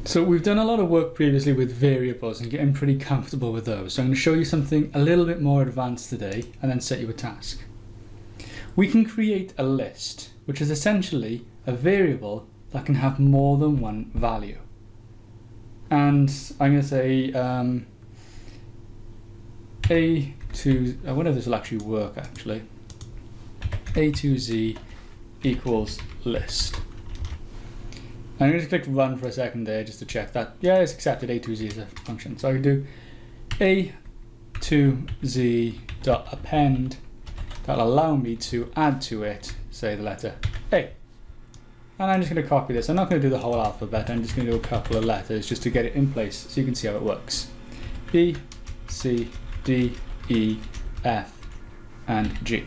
So we've done a lot of work previously with variables and getting pretty comfortable with those. So I'm going to show you something a little bit more advanced today and then set you a task. We can create a list, which is essentially a variable that can have more than one value. And I'm going to say I wonder if this will actually work actually. A2z equals list. I'm going to click run for a second there just to check that. Yeah, it's accepted. A2z is a function. So I can do A2z.append. That'll allow me to add to it, say the letter A. And I'm just going to copy this. I'm not going to do the whole alphabet. I'm just going to do a couple of letters just to get it in place so you can see how it works. B, C, D, E, F, and G.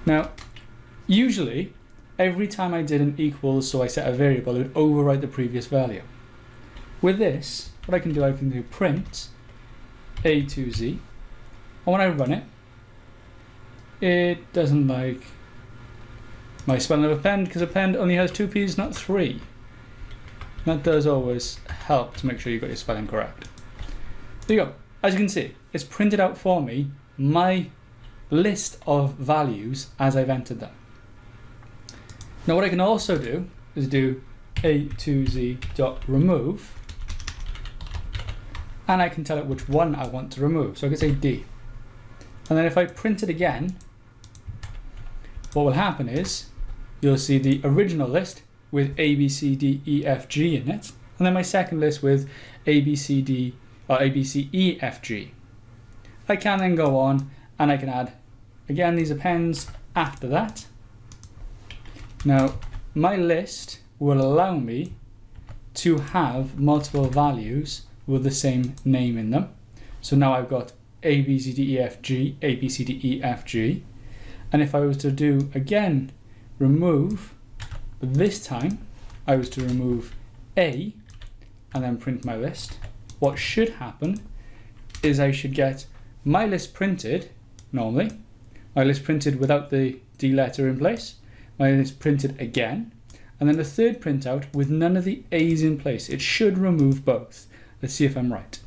Now, usually, every time I did an equals, so I set a variable, it would overwrite the previous value. With this, what I can do print A2Z, and when I run it, it doesn't like my spelling of append because append only has 2 P's, not 3. That does always help to make sure you got your spelling correct. There you go. As you can see, it's printed out for me my list of values as I've entered them. Now what I can also do is do A2Z.remove, and I can tell it which one I want to remove. So I can say D. And then if I print it again, what will happen is you'll see the original list with A, B, C, D, E, F, G in it, and then my second list with A, B, C, D, or A, B, C, E, F, G. I can then go on and I can add again these appends after that. Now my list will allow me to have multiple values with the same name in them. So now I've got A, B, C, D, E, F, G, A, B, C, D, E, F, G. And if I was to do again remove, but this time I was to remove A and then print my list, what should happen is I should get my list printed normally, my list printed without the D letter in place, my list printed again, and then the third printout with none of the A's in place. It should remove both. Let's see if I'm right.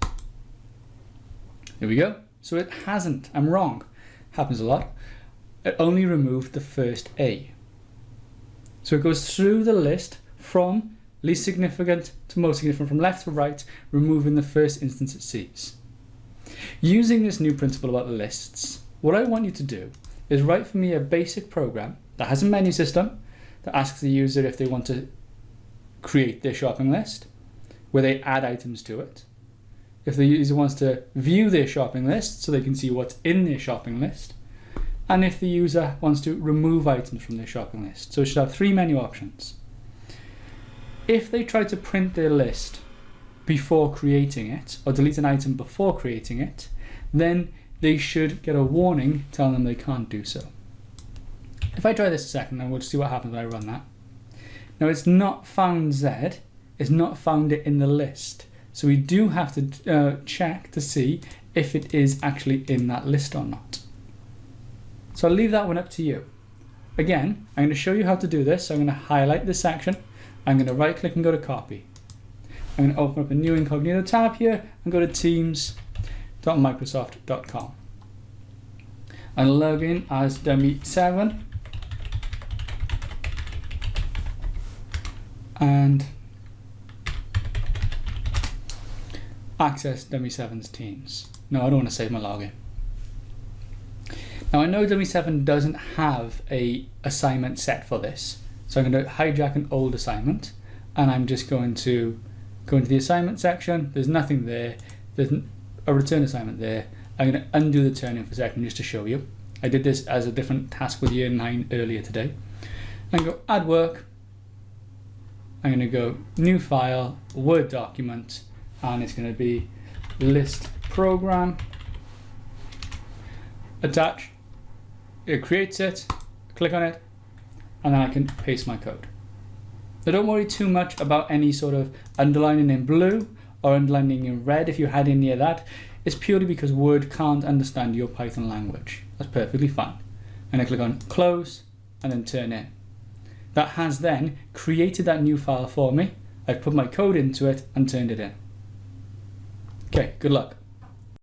There we go. So it hasn't. I'm wrong. Happens a lot. It only removed the first A. So it goes through the list from least significant to most significant, from left to right, removing the first instance it sees. Using this new principle about lists, what I want you to do is write for me a basic program that has a menu system that asks the user if they want to create their shopping list, where they add items to it. If the user wants to view their shopping list so they can see what's in their shopping list, and if the user wants to remove items from their shopping list. So it should have 3 menu options. If they try to print their list before creating it, or delete an item before creating it, then they should get a warning telling them they can't do so. If I try this a second, then we'll see what happens when I run that. Now it's not found Z, it's not found it in the list. So we do have to check to see if it is actually in that list or not. So I'll leave that one up to you. Again, I'm going to show you how to do this. So I'm going to highlight this section. I'm going to right click and go to copy. I'm going to open up a new incognito tab here and go to teams.microsoft.com. And log in as dummy7 and access dummy7's Teams. No, I don't want to save my login. Now I know dummy7 doesn't have a assignment set for this, so I'm going to hijack an old assignment, and I'm just going to go into the assignment section. There's nothing there. There's a return assignment there. I'm going to undo the turn-in for a second just to show you. I did this as a different task with year 9 earlier today. I'm going to go add work. I'm going to go new file, Word document, and it's going to be list program. Attach. It creates it, click on it, and then I can paste my code. Now don't worry too much about any sort of underlining in blue or underlining in red if you had any of that. It's purely because Word can't understand your Python language. That's perfectly fine. And I click on close and then turn in. That has then created that new file for me. I've put my code into it and turned it in. Okay, good luck.